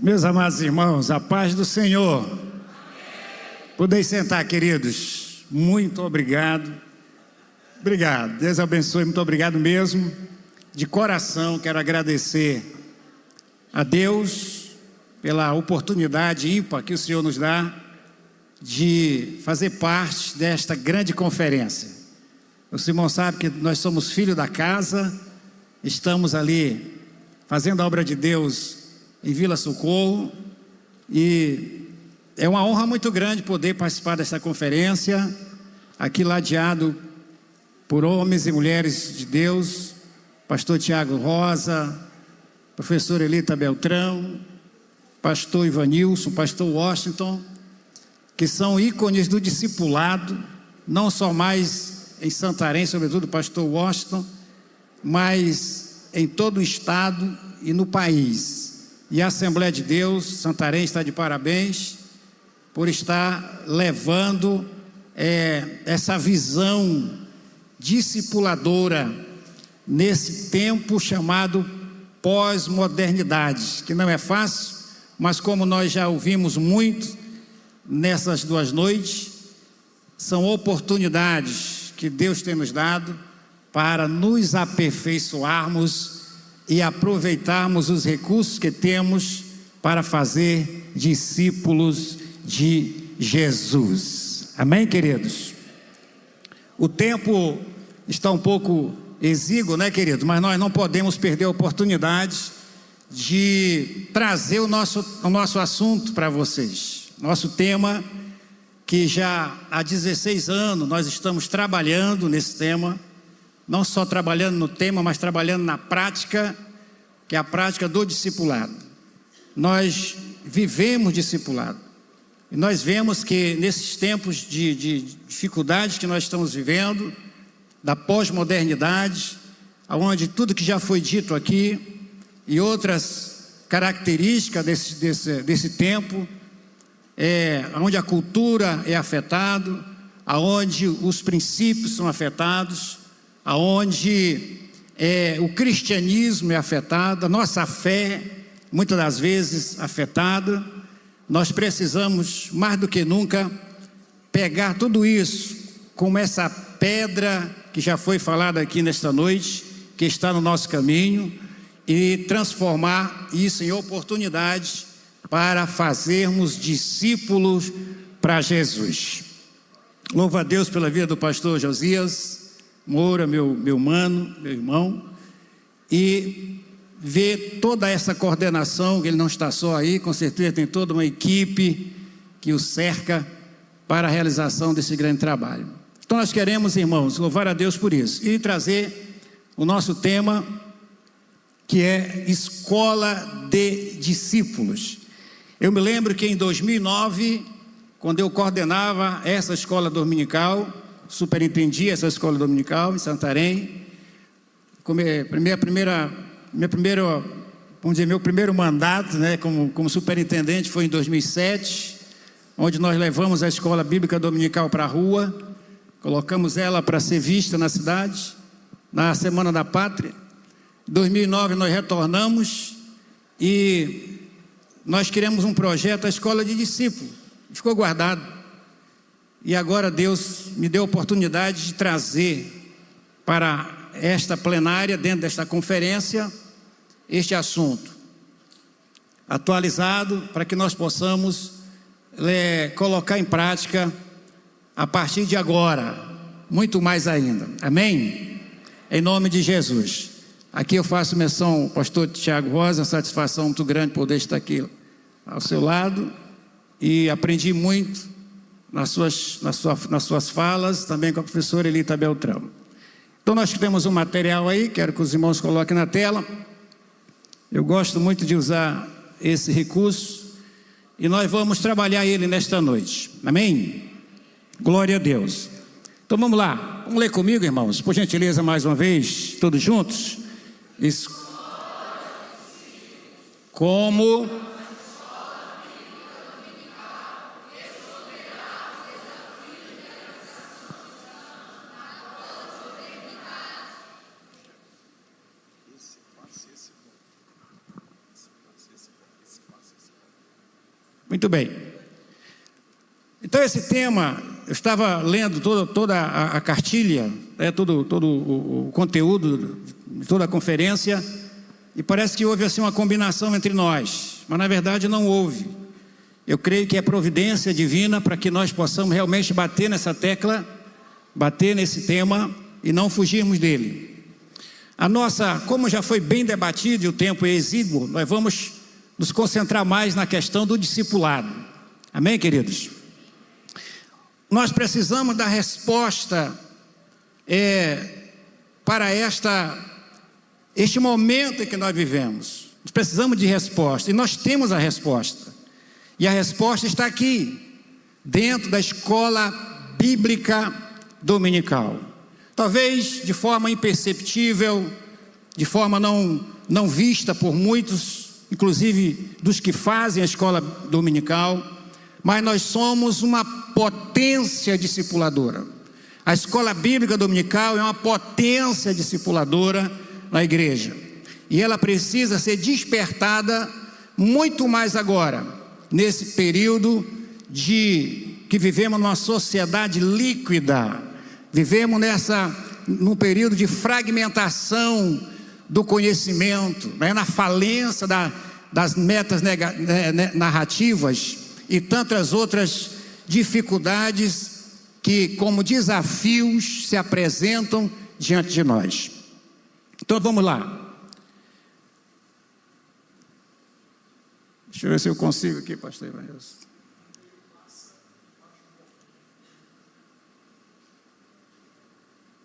Meus amados irmãos, a paz do Senhor. Podem sentar, queridos. Muito obrigado. Obrigado. Deus abençoe. Muito obrigado mesmo. De coração, quero agradecer a Deus pela oportunidade ímpar que o Senhor nos dá de fazer parte desta grande conferência. O Simão sabe que nós somos filhos da casa, estamos ali fazendo a obra de Deus em Vila Socorro, e é uma honra muito grande poder participar dessa conferência, aqui ladeado por homens e mulheres de Deus, pastor Tiago Rosa, professor Elita Beltrão, pastor Ivanilson, pastor Washington, que são ícones do discipulado, não só mais em Santarém, sobretudo o pastor Washington, mas em todo o estado e no país. E a Assembleia de Deus, Santarém, está de parabéns por estar levando essa visão discipuladora nesse tempo chamado pós-modernidade, que não é fácil, mas como nós já ouvimos muito nessas 2 noites, são oportunidades que Deus tem nos dado para nos aperfeiçoarmos e aproveitarmos os recursos que temos para fazer discípulos de Jesus. Amém, queridos? O tempo está um pouco exíguo, né, querido? Mas nós não podemos perder a oportunidade de trazer o nosso assunto para vocês. Nosso tema, que já há 16 anos nós estamos trabalhando nesse tema, não só trabalhando no tema, mas trabalhando na prática, que é a prática do discipulado. Nós vivemos discipulado, e nós vemos que nesses tempos de dificuldades que nós estamos vivendo, da pós-modernidade, onde tudo que já foi dito aqui, e outras características desse tempo, onde a cultura é afetada, onde os princípios são afetados, aonde o cristianismo é afetado, a nossa fé, muitas das vezes afetada. Nós precisamos, mais do que nunca, pegar tudo isso, como essa pedra que já foi falada aqui nesta noite, que está no nosso caminho, e transformar isso em oportunidade para fazermos discípulos para Jesus. Louvo a Deus pela vida do pastor Josias Moura, meu mano, meu irmão, e ver toda essa coordenação, que ele não está só aí, com certeza tem toda uma equipe que o cerca para a realização desse grande trabalho. Então nós queremos, irmãos, louvar a Deus por isso, e trazer o nosso tema, que é Escola de Discípulos. Eu me lembro que em 2009, quando eu coordenava essa escola dominical, superintendia essa escola dominical em Santarém, meu primeiro mandato, né, como superintendente foi em 2007, onde nós levamos a escola bíblica dominical para a rua, colocamos ela para ser vista na cidade, na Semana da Pátria. Em 2009 nós retornamos e nós criamos um projeto, a Escola de Discípulos, ficou guardado. E agora Deus me deu a oportunidade de trazer para esta plenária, dentro desta conferência, este assunto atualizado, para que nós possamos colocar em prática a partir de agora, muito mais ainda. Amém? Em nome de Jesus. Aqui eu faço menção ao pastor Tiago Rosa, satisfação muito grande poder estar aqui ao seu lado, e aprendi muito nas suas falas, também com a professora Elita Beltrão. Então nós temos um material aí, quero que os irmãos coloquem na tela. Eu gosto muito de usar esse recurso, e nós vamos trabalhar ele nesta noite. Amém? Glória a Deus. Então vamos lá, vamos ler comigo, irmãos, por gentileza, mais uma vez, todos juntos. Como Muito bem. Então esse tema, eu estava lendo toda a cartilha, todo o conteúdo de toda a conferência, e parece que houve assim uma combinação entre nós, mas na verdade não houve. Eu creio que é providência divina para que nós possamos realmente bater nessa tecla, bater nesse tema e não fugirmos dele. Como já foi bem debatido e o tempo é exíguo, nós vamos nos concentrar mais na questão do discipulado. Amém, queridos? Nós precisamos da resposta para este momento em que nós vivemos. Nós precisamos de resposta, e nós temos a resposta. E a resposta está aqui, dentro da escola bíblica dominical. Talvez de forma imperceptível, de forma não vista por muitos, inclusive dos que fazem a escola dominical, mas nós somos uma potência discipuladora. A escola bíblica dominical é uma potência discipuladora na igreja, e ela precisa ser despertada muito mais agora, nesse período que vivemos numa sociedade líquida, vivemos num período de fragmentação do conhecimento, na falência das metas narrativas e tantas outras dificuldades que, como desafios, se apresentam diante de nós. Então vamos lá. Deixa eu ver se eu consigo aqui, pastor Ivanilson.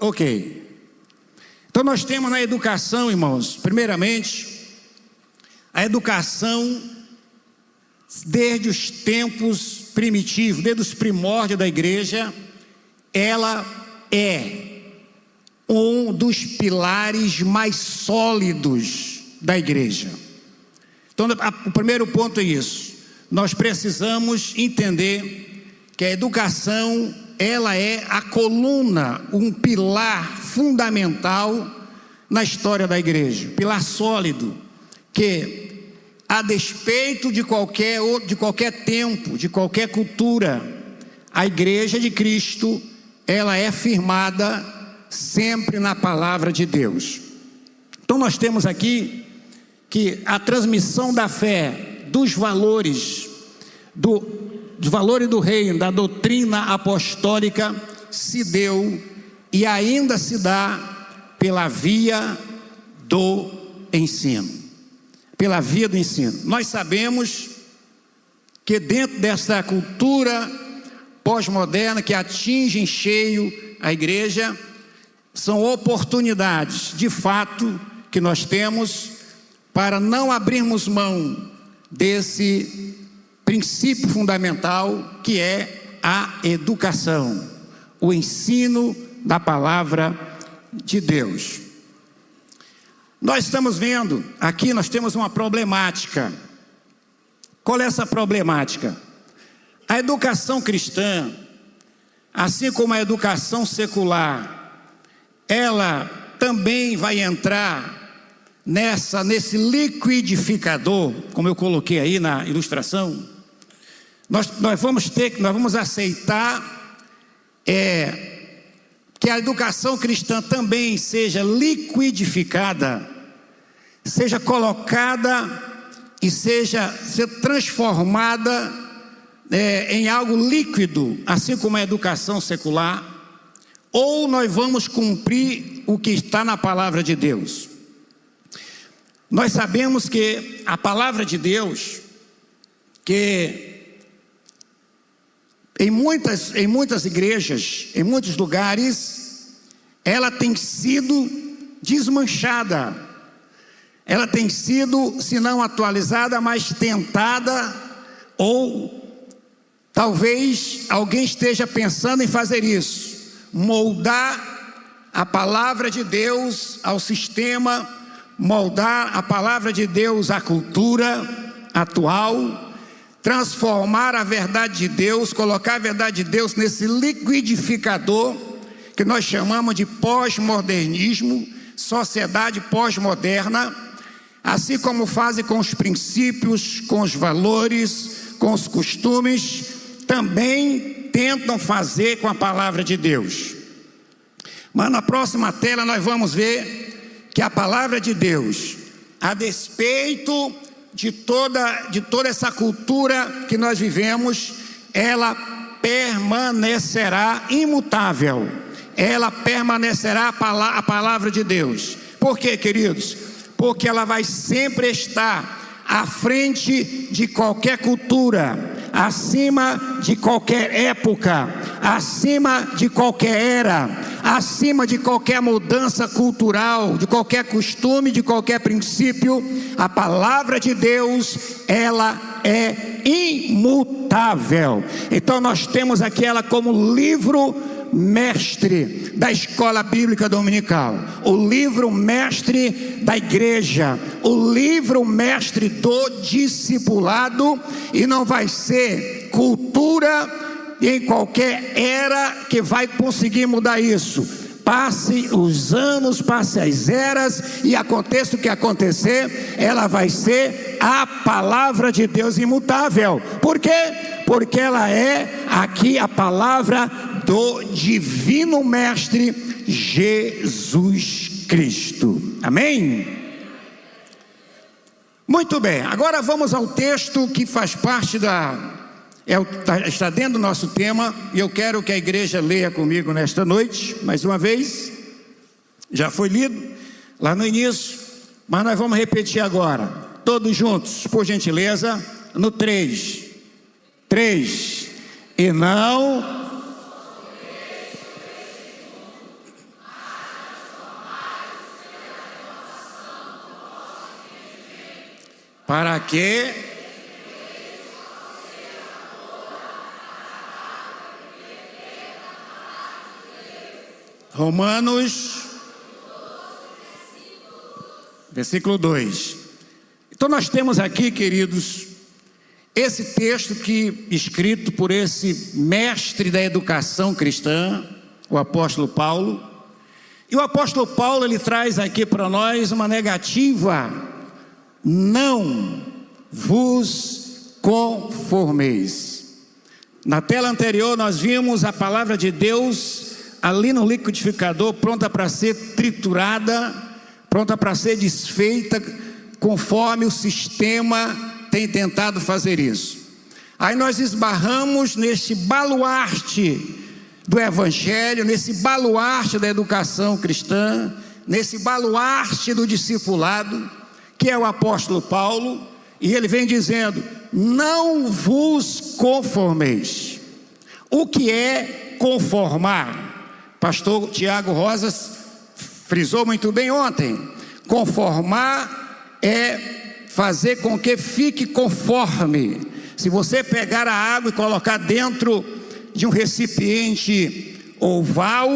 Ok. Então nós temos na educação, irmãos, primeiramente, a educação desde os tempos primitivos, desde os primórdios da igreja, ela é um dos pilares mais sólidos da igreja. Então o primeiro ponto é isso. Nós precisamos entender que a educação, ela é a coluna, um pilar fundamental na história da igreja, pilar sólido, que a despeito de qualquer tempo, de qualquer cultura, a igreja de Cristo, ela é firmada sempre na palavra de Deus. Então nós temos aqui que a transmissão da fé, dos valores do reino, da doutrina apostólica, se deu e ainda se dá pela via do ensino. Pela via do ensino. Nós sabemos que dentro dessa cultura pós-moderna que atinge em cheio a igreja, são oportunidades, de fato, que nós temos para não abrirmos mão desse princípio fundamental que é a educação, o ensino da palavra de Deus. Nós estamos vendo, aqui nós temos uma problemática. Qual é essa problemática? A educação cristã, assim como a educação secular, ela também vai entrar nesse liquidificador, como eu coloquei aí na ilustração. Nós vamos aceitar que a educação cristã também seja liquidificada, seja colocada e seja transformada em algo líquido, assim como a educação secular, ou nós vamos cumprir o que está na palavra de Deus. Nós sabemos que a palavra de Deus, que em muitas igrejas, em muitos lugares, ela tem sido desmanchada, ela tem sido, se não atualizada, mas tentada, ou talvez alguém esteja pensando em fazer isso, moldar a palavra de Deus ao sistema, moldar a palavra de Deus à cultura atual, transformar a verdade de Deus, colocar a verdade de Deus nesse liquidificador que nós chamamos de pós-modernismo, sociedade pós-moderna, assim como fazem com os princípios, com os valores, com os costumes, também tentam fazer com a palavra de Deus. Mas na próxima tela nós vamos ver que a palavra de Deus, a despeito de toda essa cultura que nós vivemos, ela permanecerá imutável. Ela permanecerá a palavra de Deus. Por quê, queridos? Porque ela vai sempre estar à frente de qualquer cultura, acima de qualquer época, acima de qualquer era, acima de qualquer mudança cultural, de qualquer costume, de qualquer princípio. A palavra de Deus, ela é imutável. Então nós temos aqui ela como livro mestre da escola bíblica dominical, o livro mestre da igreja, o livro mestre do discipulado. E não vai ser cultura em qualquer era que vai conseguir mudar isso. Passe os anos, passe as eras e aconteça o que acontecer, ela vai ser a palavra de Deus imutável. Por quê? Porque ela é aqui a palavra do divino mestre Jesus Cristo. Amém? Muito bem, agora vamos ao texto que faz parte está dentro do nosso tema, e eu quero que a igreja leia comigo nesta noite, mais uma vez. Já foi lido lá no início, mas nós vamos repetir agora, todos juntos, por gentileza, no 3. 3. E não... para que... Romanos, versículo 2. Então nós temos aqui, queridos, esse texto que escrito por esse mestre da educação cristã, o apóstolo Paulo. E o apóstolo Paulo, ele traz aqui para nós uma negativa: não vos conformeis. Na tela anterior nós vimos a palavra de Deus ali no liquidificador, pronta para ser triturada, pronta para ser desfeita, conforme o sistema tem tentado fazer isso. Aí nós esbarramos nesse baluarte do evangelho, nesse baluarte da educação cristã, nesse baluarte do discipulado, que é o apóstolo Paulo, e ele vem dizendo: não vos conformeis. O que é conformar? Pastor Tiago Rosas frisou muito bem ontem. Conformar é fazer com que fique conforme. Se você pegar a água e colocar dentro de um recipiente oval,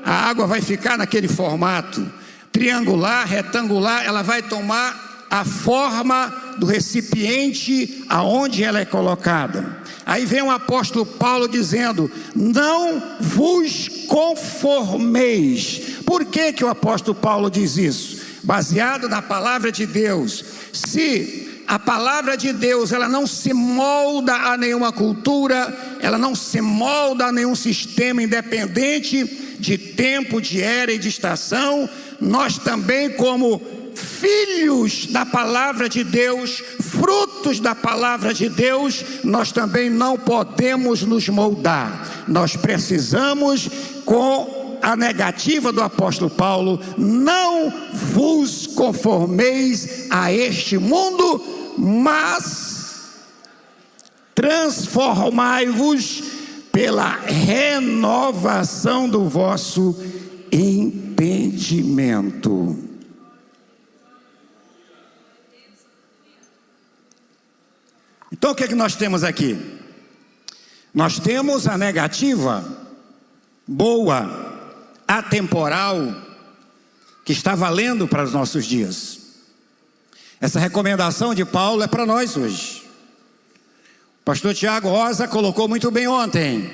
a água vai ficar naquele formato triangular, retangular. Ela vai tomar a forma do recipiente aonde ela é colocada. Aí vem o apóstolo Paulo dizendo: não vos conformeis. Por que o apóstolo Paulo diz isso? Baseado na palavra de Deus. Se a palavra de Deus, ela não se molda a nenhuma cultura, ela não se molda a nenhum sistema, independente de tempo, de era e de estação, nós também, como filhos da palavra de Deus, frutos da palavra de Deus, nós também não podemos nos moldar. Nós precisamos, com a negativa do apóstolo Paulo: não vos conformeis a este mundo, mas transformai-vos pela renovação do vosso entendimento. Então o que é que nós temos aqui? Nós temos a negativa boa, atemporal, que está valendo para os nossos dias. Essa recomendação de Paulo é para nós hoje. O pastor Tiago Rosa colocou muito bem ontem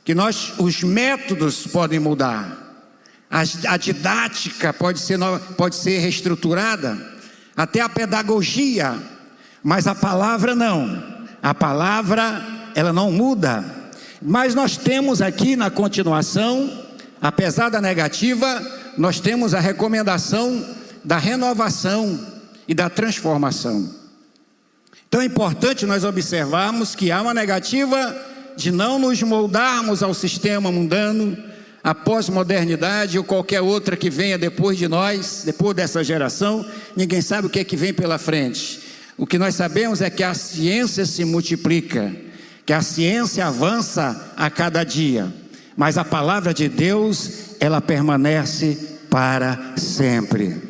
que os métodos podem mudar, a didática pode ser reestruturada, até a pedagogia, mas a palavra não. A palavra, ela não muda. Mas nós temos aqui na continuação, apesar da negativa, nós temos a recomendação da renovação e da transformação. Então é importante nós observarmos que há uma negativa de não nos moldarmos ao sistema mundano, à pós-modernidade ou qualquer outra que venha depois de nós, depois dessa geração. Ninguém sabe o que é que vem pela frente. O que nós sabemos é que a ciência se multiplica, que a ciência avança a cada dia, mas a palavra de Deus, ela permanece para sempre.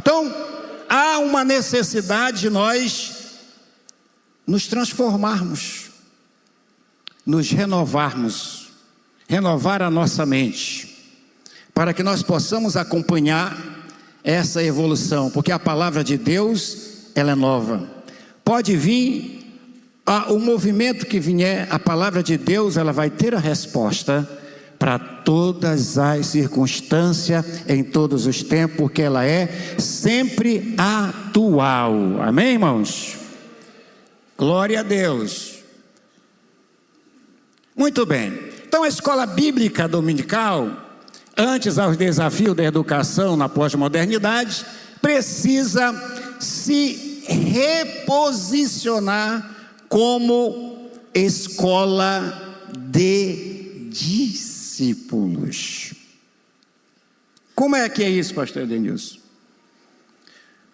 Então, há uma necessidade de nós nos transformarmos, nos renovarmos, renovar a nossa mente, para que nós possamos acompanhar essa evolução, porque a palavra de Deus, ela é nova. Pode vir o movimento que vier, a palavra de Deus, ela vai ter a resposta para todas as circunstâncias, em todos os tempos, porque ela é sempre atual. Amém, irmãos? Glória a Deus. Muito bem. Então a escola bíblica dominical, antes aos desafios da educação na pós-modernidade, precisa se reposicionar como escola de discípulos. Como é que é isso, pastor Denilson?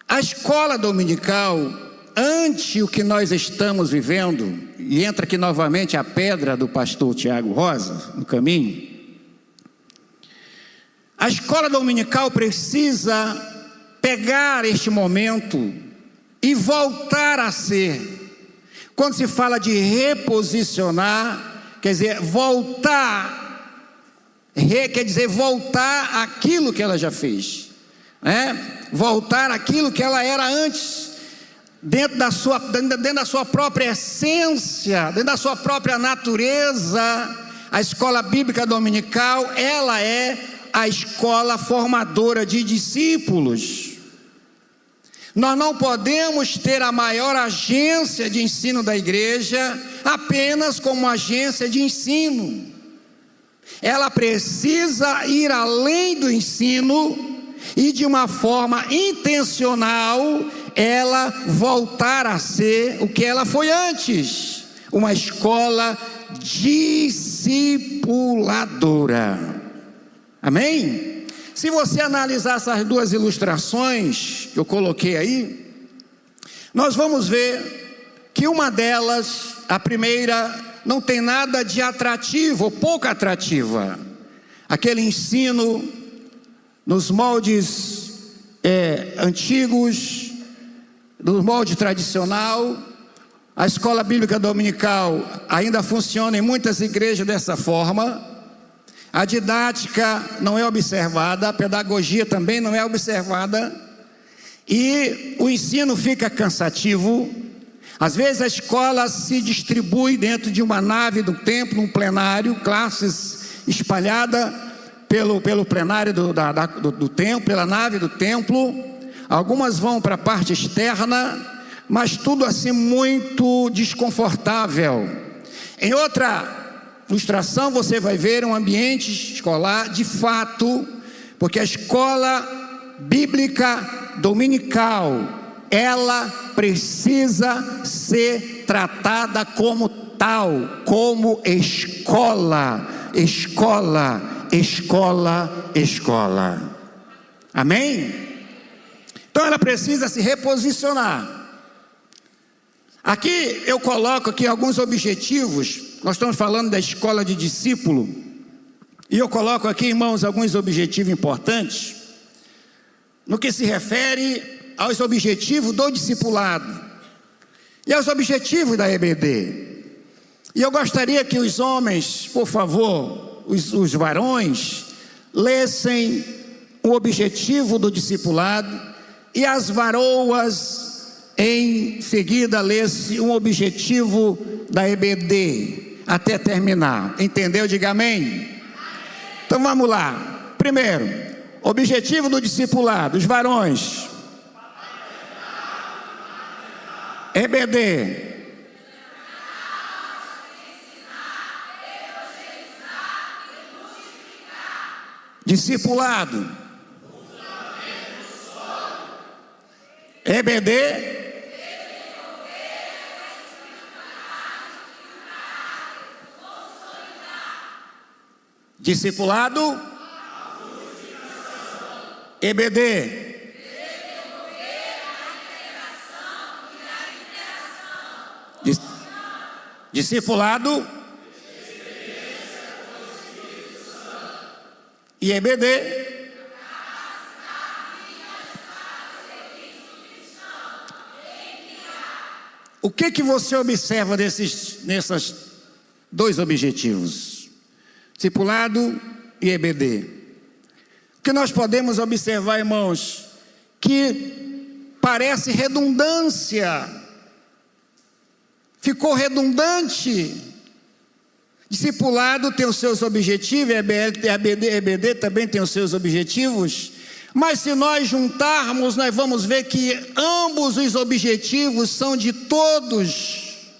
A escola dominical, ante o que nós estamos vivendo, e entra aqui novamente a pedra do pastor Tiago Rosa, no caminho, a escola dominical precisa pegar este momento e voltar a ser. Quando se fala de reposicionar, quer dizer, voltar, quer dizer voltar àquilo que ela já fez, né? Voltar àquilo que ela era antes, dentro da sua própria essência, dentro da sua própria natureza. A escola bíblica dominical, ela é a escola formadora de discípulos. Nós não podemos ter a maior agência de ensino da igreja apenas como agência de ensino. Ela precisa ir além do ensino e, de uma forma intencional, ela voltar a ser o que ela foi antes, uma escola discipuladora. Amém? Se você analisar essas duas ilustrações que eu coloquei aí, nós vamos ver que uma delas, a primeira, não tem nada de atrativo, ou pouco atrativa. Aquele ensino nos moldes antigos, do molde tradicional. A escola bíblica dominical ainda funciona em muitas igrejas dessa forma. A didática não é observada, a pedagogia também não é observada, e o ensino fica cansativo. Às vezes a escola se distribui dentro de uma nave do templo, um plenário, classes espalhadas pelo plenário do templo, pela nave do templo. Algumas vão para a parte externa, mas tudo assim muito desconfortável. Em outra ilustração você vai ver um ambiente escolar de fato, porque a escola bíblica dominical, ela precisa ser tratada como tal, como escola. Amém? Então ela precisa se reposicionar. Aqui eu coloco aqui alguns objetivos. Nós estamos falando da escola de discípulo, e eu coloco aqui, irmãos, alguns objetivos importantes no que se refere aos objetivos do discipulado e aos objetivos da EBD. E eu gostaria que os homens, por favor, os varões, lessem o objetivo do discipulado, e as varoas em seguida lessem um objetivo da EBD, até terminar. Entendeu? Diga amém. Então vamos lá. Primeiro, objetivo do discipulado, os varões. EBD. Discipulado. EBD. Discipulado. EBD. Discipulado e EBD. O que você observa nesses dois objetivos? Discipulado e EBD. O que nós podemos observar, irmãos, que parece redundância. Ficou redundante. Discipulado tem os seus objetivos, EBD também tem os seus objetivos, mas se nós juntarmos, nós vamos ver que ambos os objetivos são de todos.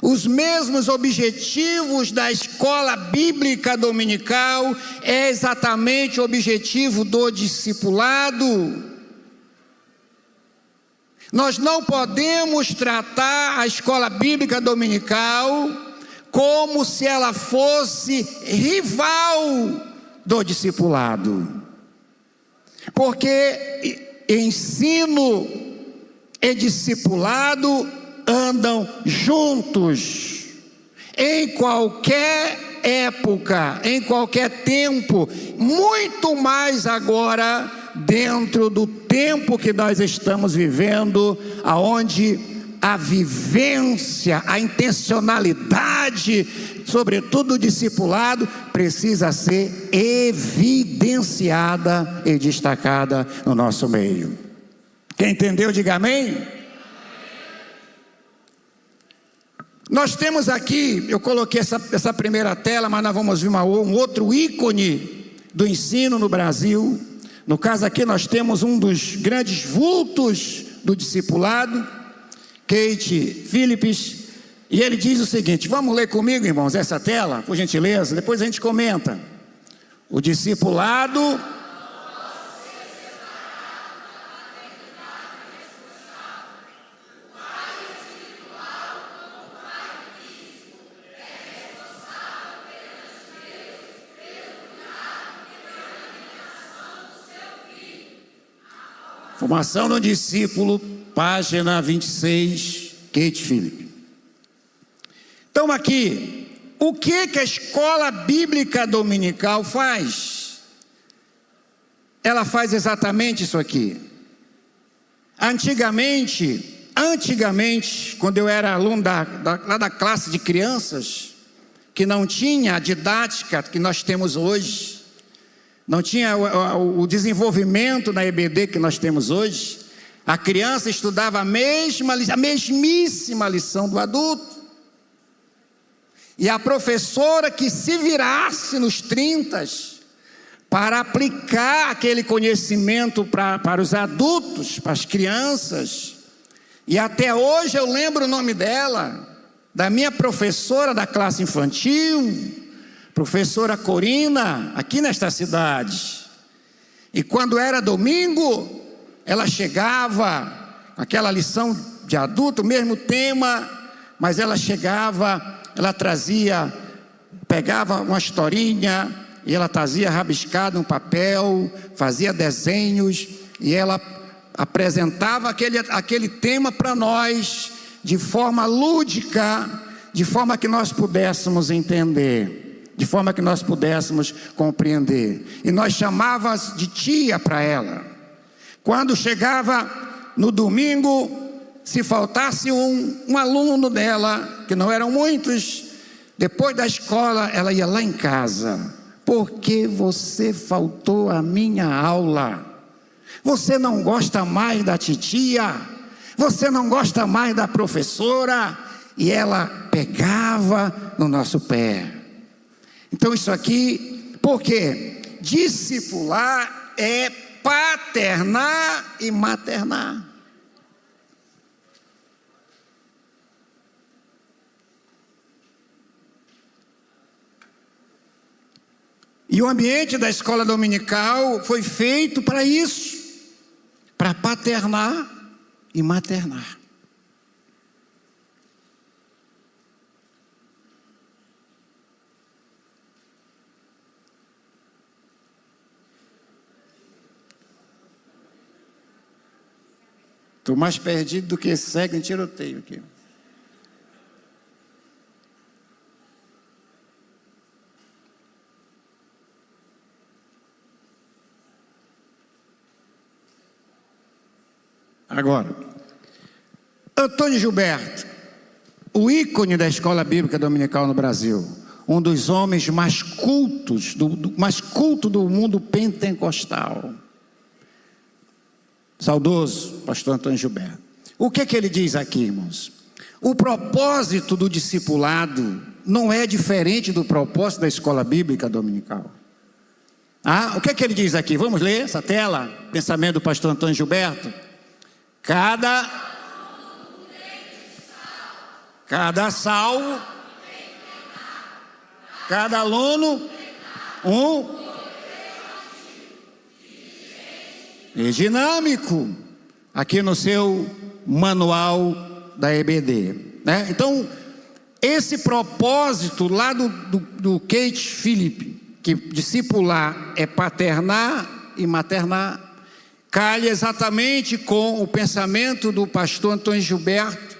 Os mesmos objetivos da escola bíblica dominical é exatamente o objetivo do discipulado. Nós não podemos tratar a escola bíblica dominical como se ela fosse rival do discipulado, porque ensino e discipulado andam juntos, em qualquer época, em qualquer tempo, muito mais agora dentro do tempo que nós estamos vivendo, aonde a vivência, a intencionalidade, sobretudo o discipulado, precisa ser evidenciada e destacada no nosso meio. Quem entendeu, diga amém. Nós temos aqui, eu coloquei essa primeira tela, mas nós vamos ver um outro ícone do ensino no Brasil. No caso aqui nós temos um dos grandes vultos do discipulado, Keith Phillips, e ele diz o seguinte, vamos ler comigo, irmãos, essa tela, por gentileza, depois a gente comenta. O discipulado Formação do discípulo, página 26, Keith Phillips. Então aqui, o que a escola bíblica dominical faz? Ela faz exatamente isso aqui. Antigamente, quando eu era aluno lá da classe de crianças, que não tinha a didática que nós temos hoje, não tinha o desenvolvimento na EBD que nós temos hoje, a criança estudava a mesmíssima lição do adulto, e a professora que se virasse nos 30 para aplicar aquele conhecimento para os adultos, para as crianças, e até hoje eu lembro o nome dela, da minha professora da classe infantil, professora Corina, aqui nesta cidade. E quando era domingo, ela chegava, aquela lição de adulto, o mesmo tema, mas ela chegava, ela trazia, pegava uma historinha, e ela trazia rabiscado um papel, fazia desenhos, e ela apresentava aquele tema para nós, de forma lúdica, de forma que nós pudéssemos entender, de forma que nós pudéssemos compreender. E nós chamávamos de tia para ela. Quando chegava no domingo, se faltasse um aluno dela, que não eram muitos, depois da escola ela ia lá em casa. Porque você faltou à minha aula? Você não gosta mais da titia? Você não gosta mais da professora? E ela pegava no nosso pé. Então isso aqui, porque discipular é paternar e maternar. E o ambiente da escola dominical foi feito para isso, para paternar e maternar. Estou mais perdido do que cego em tiroteio aqui. Agora, Antônio Gilberto, o ícone da escola bíblica dominical no Brasil, um dos homens mais cultos, mais culto do mundo pentecostal. Saudoso pastor Antônio Gilberto. O que ele diz aqui, irmãos? O propósito do discipulado não é diferente do propósito da escola bíblica dominical. O que ele diz aqui? Vamos ler essa tela? Pensamento do pastor Antônio Gilberto. Cada salvo, cada aluno, e dinâmico, aqui no seu manual da EBD, né? Então, esse propósito lá do Kate Phillips, que discipular é paternar e maternar, calha exatamente com o pensamento do pastor Antônio Gilberto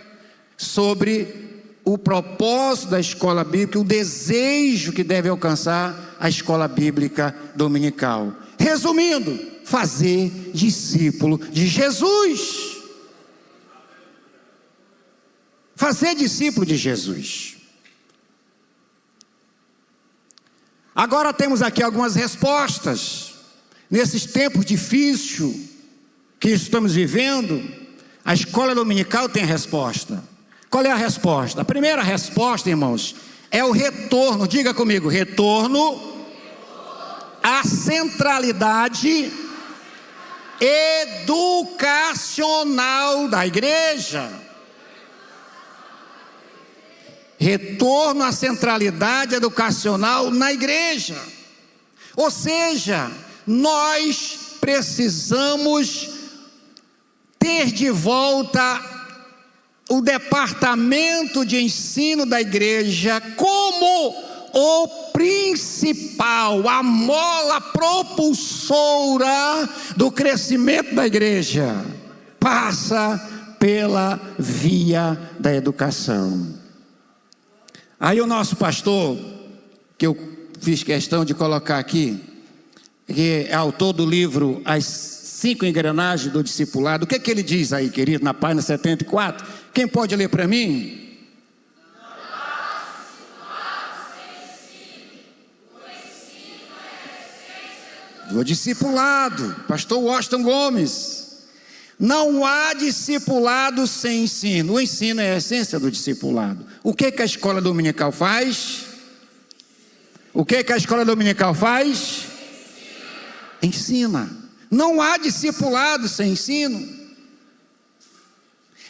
sobre o propósito da escola bíblica, o desejo que deve alcançar a escola bíblica dominical. Resumindo, fazer discípulo de Jesus. Fazer discípulo de Jesus. Agora temos aqui algumas respostas. Nesses tempos difíceis que estamos vivendo, a escola dominical tem resposta. Qual é a resposta? A primeira resposta, irmãos, é o retorno. Diga comigo, retorno à centralidade educacional da igreja. Retorno à centralidade educacional na igreja. Ou seja, nós precisamos ter de volta o departamento de ensino da igreja como o principal, a mola propulsora do crescimento da igreja. Passa pela via da educação. Aí o nosso pastor, que eu fiz questão de colocar aqui, que é autor do livro As 5 Engrenagens do Discipulado, o que ele diz aí, querido, na página 74? Quem pode ler para mim? Do discipulado, pastor Washington Gomes. Não há discipulado sem ensino. O ensino é a essência do discipulado. O que a escola dominical faz? O que a escola dominical faz? Ensina. Não há discipulado sem ensino.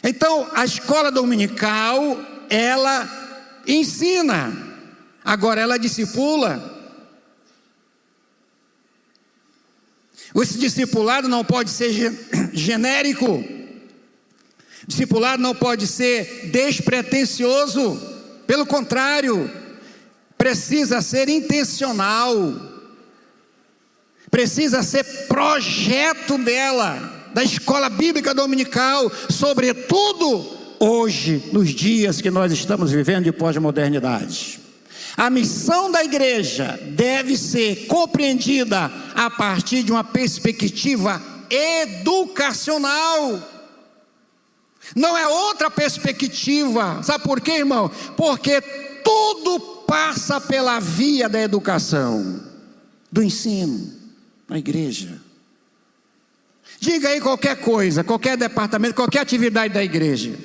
Então, a escola dominical, ela ensina. Agora, ela discipula. Esse discipulado não pode ser genérico. Discipulado não pode ser despretensioso. Pelo contrário, precisa ser intencional. Precisa ser projeto dela, da escola bíblica dominical, sobretudo hoje, nos dias que nós estamos vivendo de pós-modernidade. A missão da igreja deve ser compreendida a partir de uma perspectiva educacional. Não é outra perspectiva. Sabe por quê, irmão? Porque tudo passa pela via da educação, do ensino, na igreja. Diga aí qualquer coisa, qualquer departamento, qualquer atividade da igreja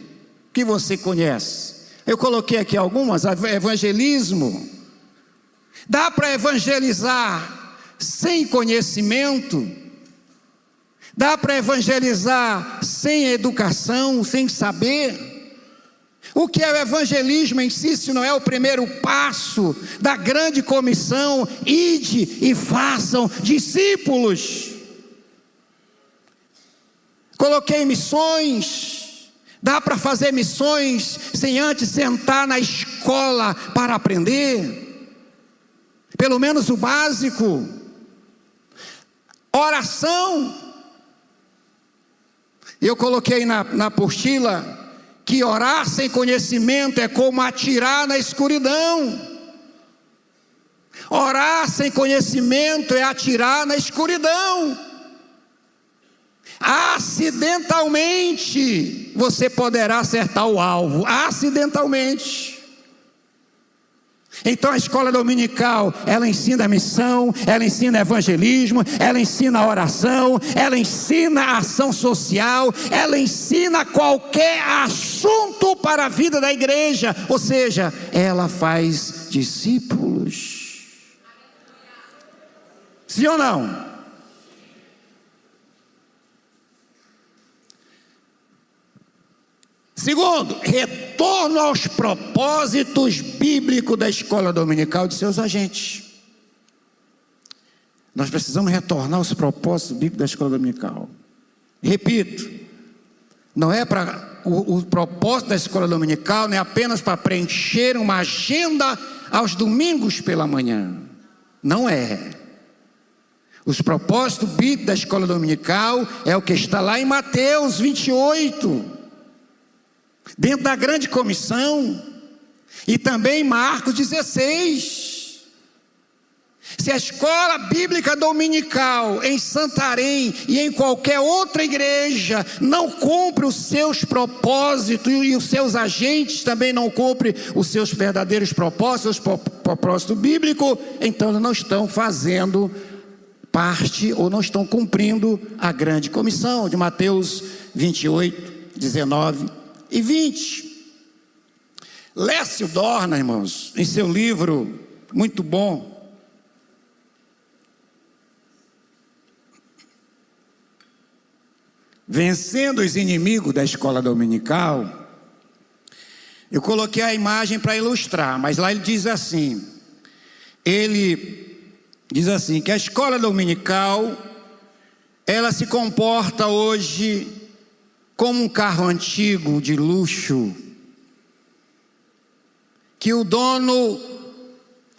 que você conhece. Eu coloquei aqui algumas. Evangelismo. Dá para evangelizar sem conhecimento? Dá para evangelizar sem educação, sem saber? O que é o evangelismo em si, se não é o primeiro passo da grande comissão? Ide e façam discípulos. Coloquei missões. Dá para fazer missões sem antes sentar na escola para aprender? Pelo menos o básico. Oração. Eu coloquei na apostila que orar sem conhecimento é como atirar na escuridão. Orar sem conhecimento é atirar na escuridão. Acidentalmente você poderá acertar o alvo, acidentalmente. Então a escola dominical, ela ensina a missão, ela ensina evangelismo, ela ensina a oração, ela ensina a ação social, ela ensina qualquer assunto para a vida da igreja, ou seja, ela faz discípulos. Sim ou não? Segundo, retorno aos propósitos bíblicos da escola dominical e de seus agentes. Nós precisamos retornar aos propósitos bíblicos da escola dominical. Repito, não é para o propósito da escola dominical, não é apenas para preencher uma agenda aos domingos pela manhã. Não é. Os propósitos bíblicos da escola dominical é o que está lá em Mateus 28. Dentro da grande comissão, e também Marcos 16. Se a escola bíblica dominical em Santarém e em qualquer outra igreja não cumpre os seus propósitos, e os seus agentes também não cumprem os seus verdadeiros propósitos, os propósitos bíblicos, então eles não estão fazendo parte ou não estão cumprindo a grande comissão de Mateus 28, 19 e 20. Lécio Dorna, irmãos, em seu livro muito bom, Vencendo os Inimigos da Escola Dominical, eu coloquei a imagem para ilustrar, mas lá ele diz assim, que a escola dominical, ela se comporta hoje como um carro antigo de luxo, que o dono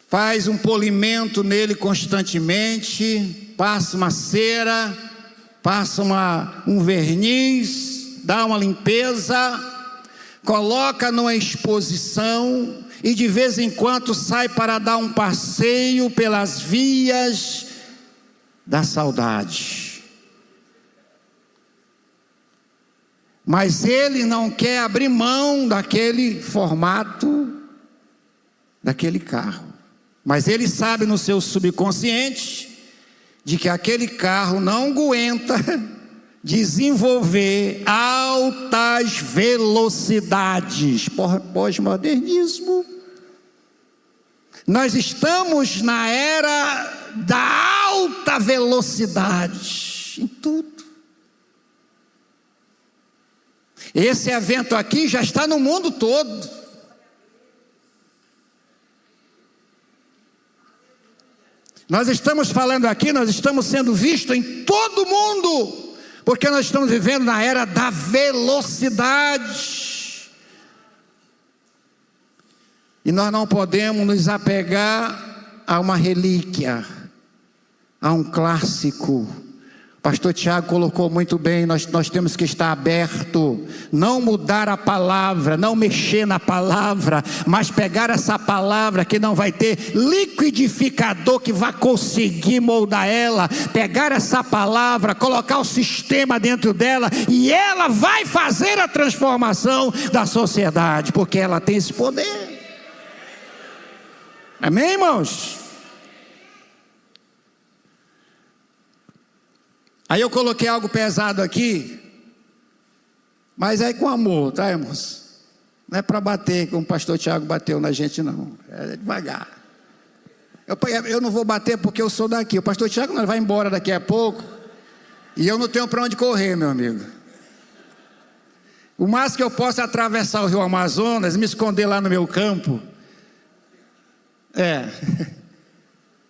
faz um polimento nele constantemente, passa uma cera, passa um verniz, dá uma limpeza, coloca numa exposição e de vez em quando sai para dar um passeio pelas vias da saudade. Mas ele não quer abrir mão daquele formato, daquele carro. Mas ele sabe no seu subconsciente de que aquele carro não aguenta desenvolver altas velocidades. Pós-modernismo. Nós estamos na era da alta velocidade em tudo. Esse evento aqui já está no mundo todo. Nós estamos falando aqui, nós estamos sendo vistos em todo o mundo, porque nós estamos vivendo na era da velocidade. E nós não podemos nos apegar a uma relíquia, a um clássico. O pastor Tiago colocou muito bem, nós temos que estar aberto, não mudar a palavra, não mexer na palavra, mas pegar essa palavra que não vai ter liquidificador que vai conseguir moldar ela, pegar essa palavra, colocar o sistema dentro dela, e ela vai fazer a transformação da sociedade, porque ela tem esse poder. Amém, irmãos? Aí eu coloquei algo pesado aqui, mas é com amor, tá, irmãos? Não é para bater, como o pastor Tiago bateu na gente, não. É devagar. Eu não vou bater porque eu sou daqui. O pastor Tiago vai embora daqui a pouco, e eu não tenho para onde correr, meu amigo. O mais que eu posso é atravessar o rio Amazonas, me esconder lá no meu campo.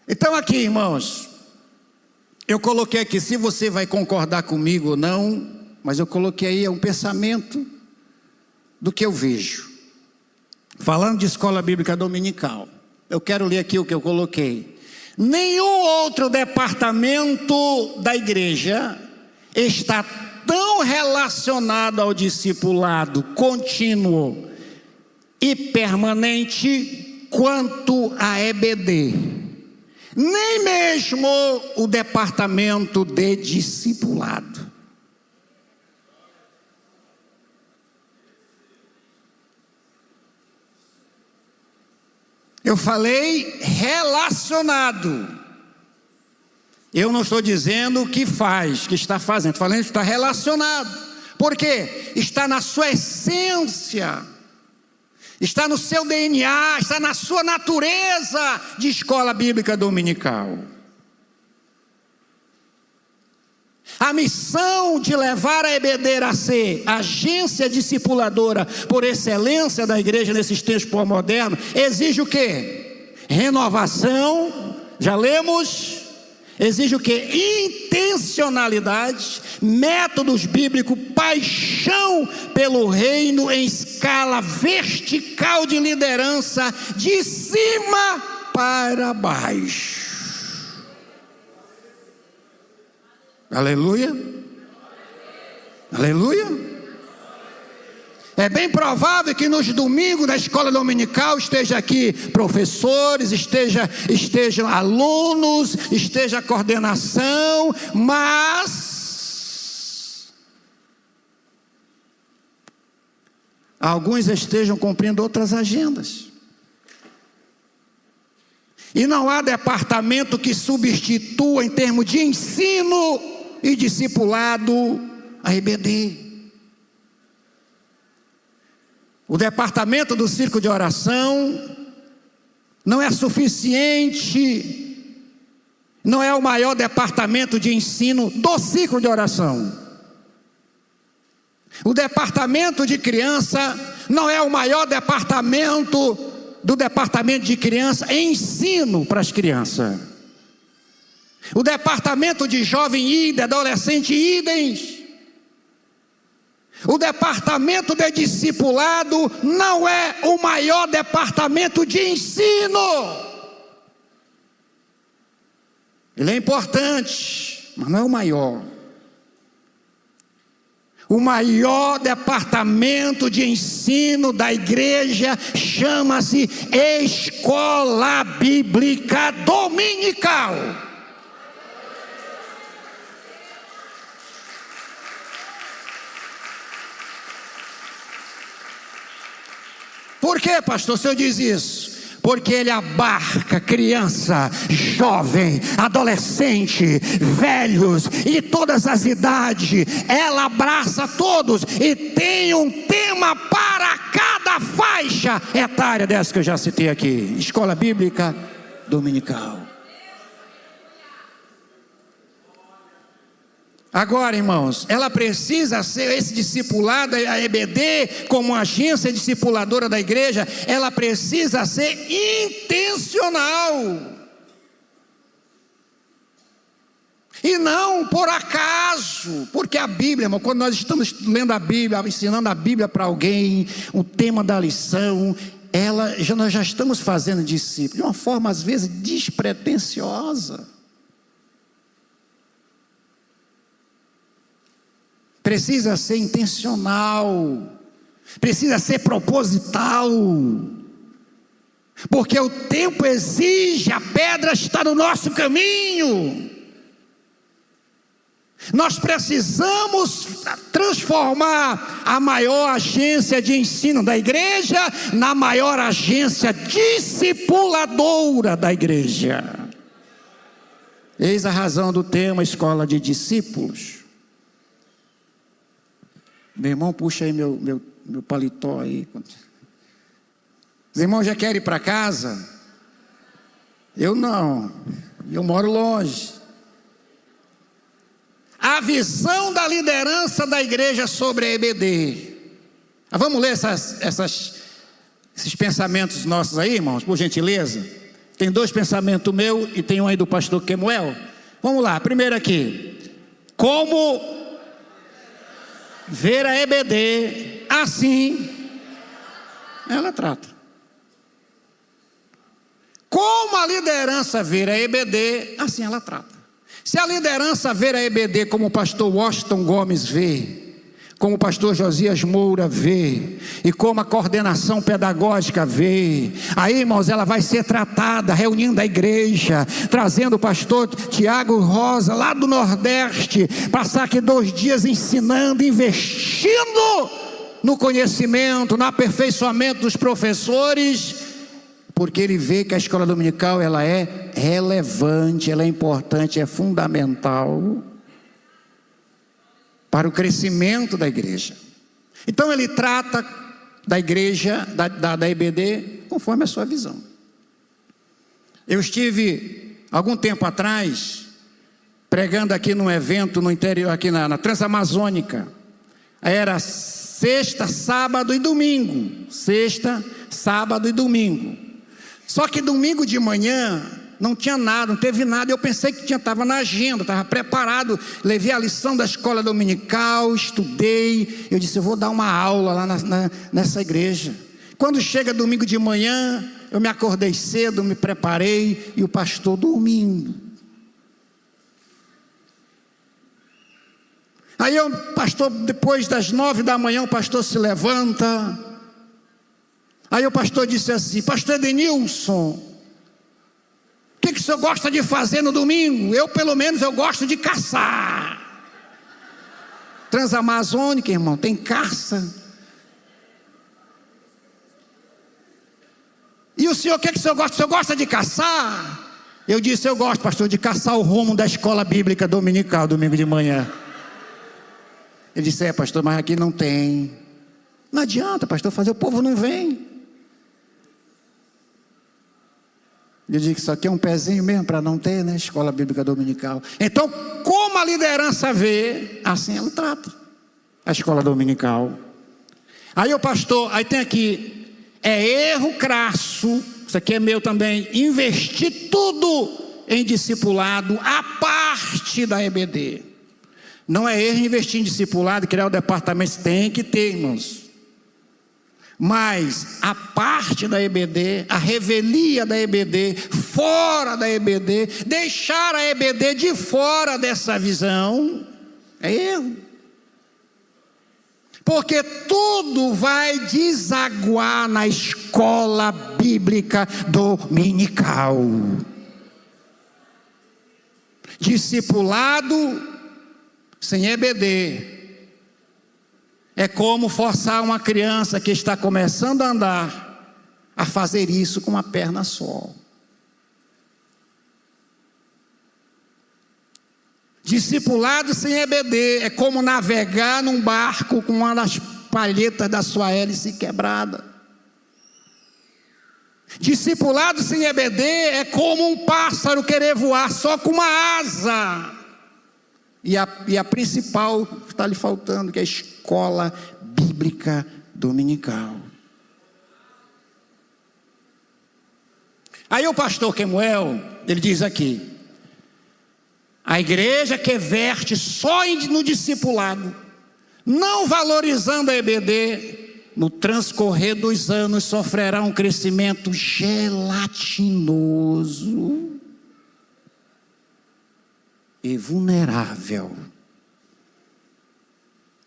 Então aqui, irmãos, eu coloquei aqui, se você vai concordar comigo ou não, mas eu coloquei aí um pensamento do que eu vejo. Falando de escola bíblica dominical, eu quero ler aqui o que eu coloquei. Nenhum outro departamento da igreja está tão relacionado ao discipulado contínuo e permanente quanto a EBD. Nem mesmo o departamento de discipulado. Eu falei relacionado. Eu não estou dizendo que faz, que está fazendo, estou falando que está relacionado. Por quê? Está na sua essência, está no seu DNA, está na sua natureza de escola bíblica dominical. A missão de levar a EBD a ser agência discipuladora por excelência da igreja nesses tempos pós-modernos exige o quê? Renovação, já lemos. Exige o quê? Intencionalidade, métodos bíblicos, paixão pelo reino em escala vertical de liderança, de cima para baixo. Aleluia. Aleluia. É bem provável que nos domingos da escola dominical esteja aqui professores, estejam alunos, esteja a coordenação, mas alguns estejam cumprindo outras agendas. E não há departamento que substitua em termos de ensino e discipulado a EBD. O departamento do círculo de oração não é suficiente, não é o maior departamento de ensino do círculo de oração. O departamento de criança não é o maior departamento do departamento de criança em ensino para as crianças. O departamento de jovem e de adolescente idem. O departamento de discipulado não é o maior departamento de ensino. Ele é importante, mas não é o maior. O maior departamento de ensino da igreja chama-se Escola Bíblica Dominical. Por que, pastor, o senhor diz isso? Porque ele abarca criança, jovem, adolescente, velhos e todas as idades. Ela abraça todos e tem um tema para cada faixa etária dessa que eu já citei aqui. Escola Bíblica Dominical. Agora, irmãos, ela precisa ser esse discipulado, a EBD, como agência discipuladora da igreja, ela precisa ser intencional. E não por acaso, porque a Bíblia, irmão, quando nós estamos lendo a Bíblia, ensinando a Bíblia para alguém, o tema da lição, nós já estamos fazendo discípulo, de uma forma às vezes despretensiosa. Precisa ser intencional, precisa ser proposital, porque o tempo exige, a pedra está no nosso caminho. Nós precisamos transformar a maior agência de ensino da igreja na maior agência discipuladora da igreja. Eis a razão do tema Escola de Discípulos. Meu irmão, puxa aí meu paletó aí. Os irmãos já querem ir para casa? Eu não, eu moro longe. A visão da liderança da igreja sobre a EBD. Vamos ler esses pensamentos nossos aí, irmãos, por gentileza. Tem 2 pensamentos meu e tem um aí do pastor Kemuel. Vamos lá, primeiro aqui. Como ver a EBD, assim ela trata. Como a liderança ver a EBD, assim ela trata. Se a liderança ver a EBD como o pastor Washington Gomes vê, como o pastor Josias Moura vê, e como a coordenação pedagógica vê, aí, irmãos, ela vai ser tratada, reunindo a igreja, trazendo o pastor Tiago Rosa, lá do Nordeste, passar aqui 2 dias ensinando, investindo no conhecimento, no aperfeiçoamento dos professores, porque ele vê que a escola dominical, ela é relevante, ela é importante, é fundamental para o crescimento da igreja. Então ele trata da igreja, da EBD, conforme a sua visão. Eu estive, algum tempo atrás, pregando aqui num evento no interior, aqui na Transamazônica. Era sexta, sábado e domingo. Sexta, sábado e domingo. Só que domingo de manhã não tinha nada, não teve nada. Eu pensei que estava na agenda, estava preparado. Levei a lição da escola dominical, estudei. Eu disse, eu vou dar uma aula lá nessa igreja. Quando chega domingo de manhã, eu me acordei cedo, me preparei, e o pastor dormindo. Aí o pastor, depois das 9 da manhã, o pastor se levanta. Aí o pastor disse assim, pastor Edenilson, o que o senhor gosta de fazer no domingo? Eu, pelo menos, eu gosto de caçar. Transamazônica, irmão, tem caça. E o senhor, o que o senhor gosta? O senhor gosta de caçar? Eu disse, eu gosto, pastor, de caçar o rumo da escola bíblica dominical, domingo de manhã. Ele disse, pastor, mas aqui não tem. Não adianta, pastor, fazer, o povo não vem. Eu digo que isso aqui é um pezinho mesmo para não ter, né? Escola bíblica dominical. Então, como a liderança vê, assim ela trata a escola dominical. Aí o pastor, aí tem aqui, é erro crasso, isso aqui é meu também, investir tudo em discipulado, a parte da EBD. Não é erro investir em discipulado, criar o departamento, tem que ter, irmãos. Mas a parte da EBD, a revelia da EBD, fora da EBD, deixar a EBD de fora dessa visão, é erro. Porque tudo vai desaguar na escola bíblica dominical. Discipulado sem EBD é como forçar uma criança que está começando a andar a fazer isso com uma perna só. Discipulado sem EBD é como navegar num barco com uma das palhetas da sua hélice quebrada. Discipulado sem EBD é como um pássaro querer voar só com uma asa. E a principal está lhe faltando, que é a escola bíblica dominical. Aí o pastor Kemuel, ele diz aqui, a igreja que verte só no discipulado, não valorizando a EBD, no transcorrer dos anos sofrerá um crescimento gelatinoso e vulnerável.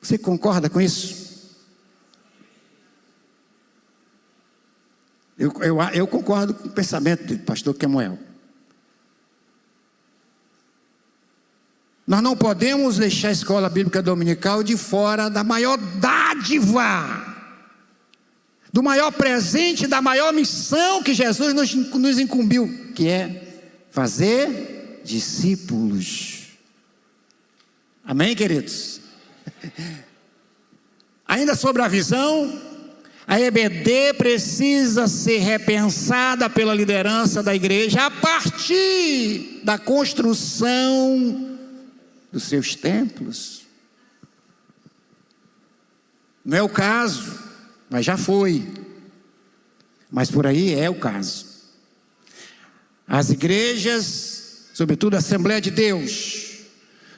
Você concorda com isso? Eu concordo com o pensamento do pastor Kemuel. Nós não podemos deixar a escola bíblica dominical de fora da maior dádiva, do maior presente, da maior missão que Jesus nos incumbiu, que é fazer discípulos. Amém, queridos? Ainda sobre a visão, a EBD precisa ser repensada pela liderança da igreja a partir da construção dos seus templos. Não é o caso mas já foi. Mas por aí é o caso. As igrejas, sobretudo a Assembleia de Deus,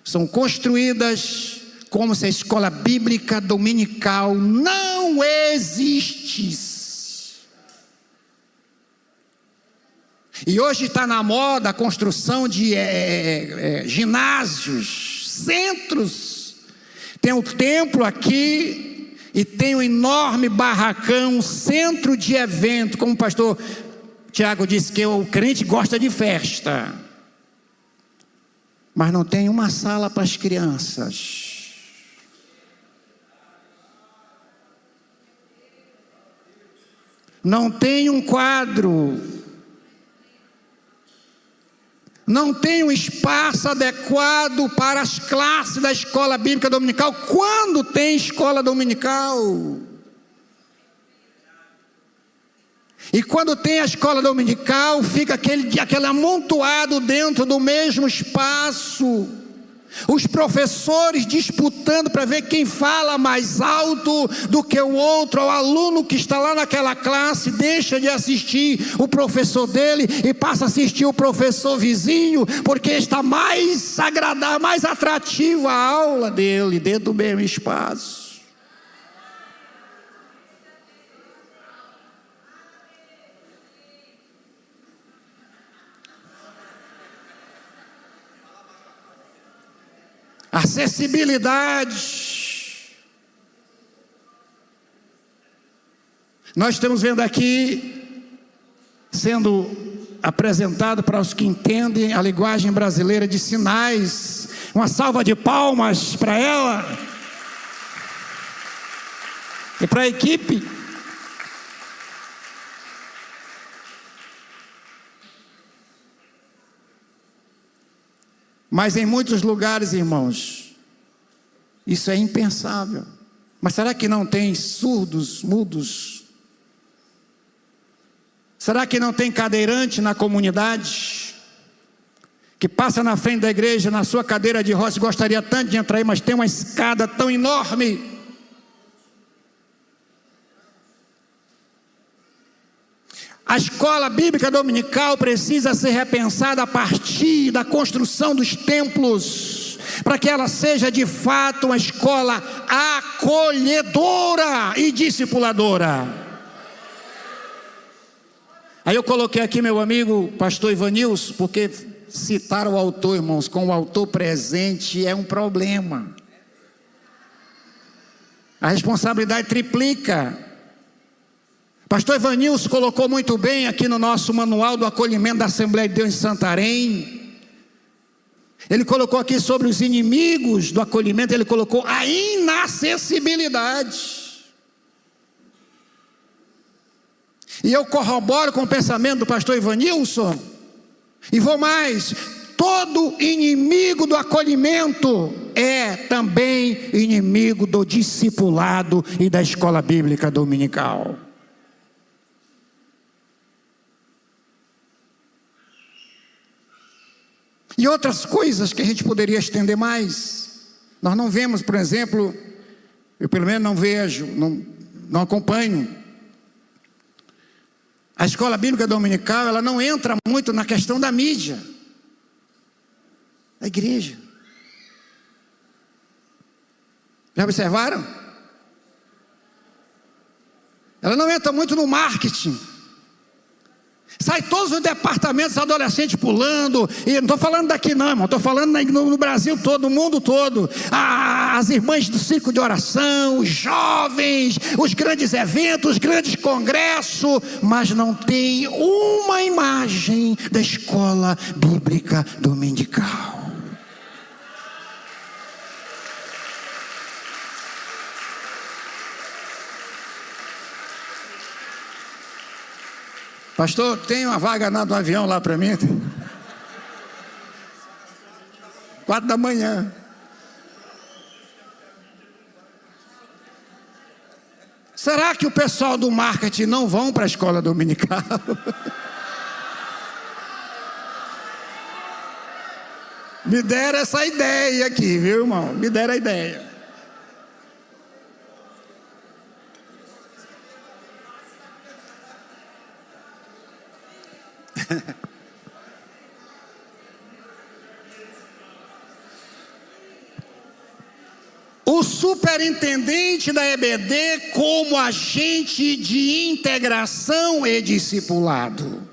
são construídas como se a escola bíblica dominical não existisse. E hoje está na moda a construção de ginásios, centros. Tem um templo aqui e tem um enorme barracão, centro de evento. Como o pastor Tiago disse, que o crente gosta de festa, mas não tem uma sala para as crianças. Não tem um quadro. Não tem um espaço adequado para as classes da escola bíblica dominical. Quando tem escola dominical? E quando tem a escola dominical, fica aquele amontoado dentro do mesmo espaço. Os professores disputando para ver quem fala mais alto do que o outro. O aluno que está lá naquela classe deixa de assistir o professor dele e passa a assistir o professor vizinho, porque está mais agradável, mais atrativo a aula dele dentro do mesmo espaço. Acessibilidade. Nós estamos vendo aqui, sendo apresentado para os que entendem a linguagem brasileira de sinais. Uma salva de palmas para ela e para a equipe. Mas em muitos lugares, irmãos, isso é impensável. Mas será que não tem surdos, mudos? Será que não tem cadeirante na comunidade? Que passa na frente da igreja, na sua cadeira de rodas, gostaria tanto de entrar aí, mas tem uma escada tão enorme. A escola bíblica dominical precisa ser repensada a partir da construção dos templos, para que ela seja de fato uma escola acolhedora e discipuladora. Aí eu coloquei aqui meu amigo pastor Ivanilson, porque citar o autor, irmãos, com o autor presente é um problema. A responsabilidade triplica. Pastor Ivanilson colocou muito bem aqui no nosso manual do acolhimento da Assembleia de Deus em Santarém. Ele colocou aqui sobre os inimigos do acolhimento, ele colocou a inacessibilidade. E eu corroboro com o pensamento do pastor Ivanilson, e vou mais: todo inimigo do acolhimento é também inimigo do discipulado e da escola bíblica dominical. E outras coisas que a gente poderia estender mais. Nós não vemos, por exemplo, eu pelo menos não vejo, não acompanho. A escola bíblica dominical, ela não entra muito na questão da mídia, da igreja. Já observaram? Ela não entra muito no marketing. Sai todos os departamentos adolescentes pulando. E não estou falando daqui não, irmão. Estou falando no Brasil todo, no mundo todo. As irmãs do círculo de oração, os jovens, os grandes eventos, os grandes congressos. Mas não tem uma imagem da escola bíblica dominical. Pastor, tem uma vaga no avião lá para mim? 4 da manhã. Será que o pessoal do marketing não vão para a escola dominical? Me deram essa ideia aqui, viu, irmão? Me deram a ideia. O superintendente da EBD como agente de integração e discipulado.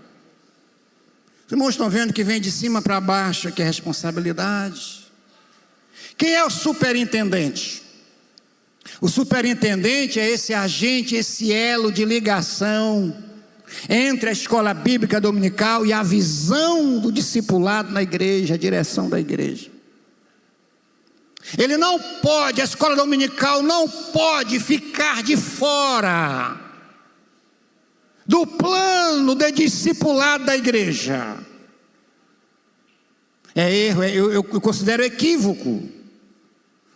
Os irmãos estão vendo que vem de cima para baixo aqui a responsabilidade. Quem é o superintendente? O superintendente é esse agente, esse elo de ligação entre a escola bíblica dominical e a visão do discipulado na igreja, a direção da igreja. Ele não pode, a escola dominical não pode ficar de fora do plano de discipulado da igreja. É erro, eu considero equívoco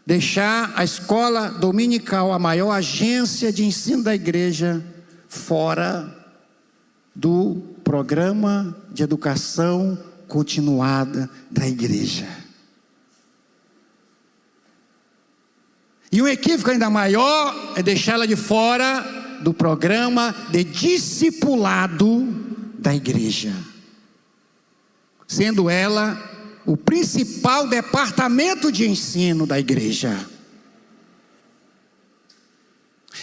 deixar a escola dominical, a maior agência de ensino da igreja, fora do programa de educação continuada da igreja. E um equívoco ainda maior é deixá-la de fora do programa de discipulado da igreja, sendo ela o principal departamento de ensino da igreja.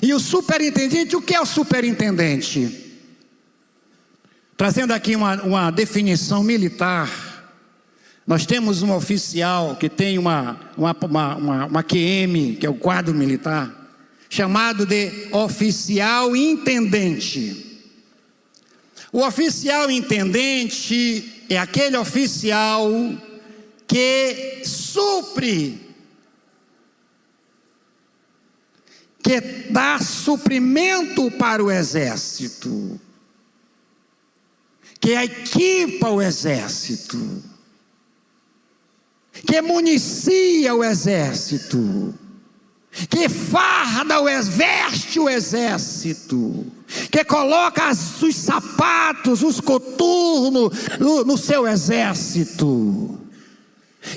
E o superintendente, o que é o superintendente? Trazendo aqui uma definição militar, nós temos um oficial que tem uma QM, que é o quadro militar, chamado de oficial intendente. O oficial intendente é aquele oficial que supre, que dá suprimento para o exército, que equipa o exército, que municia o exército, que farda veste o exército, que coloca os sapatos, os coturnos no seu exército,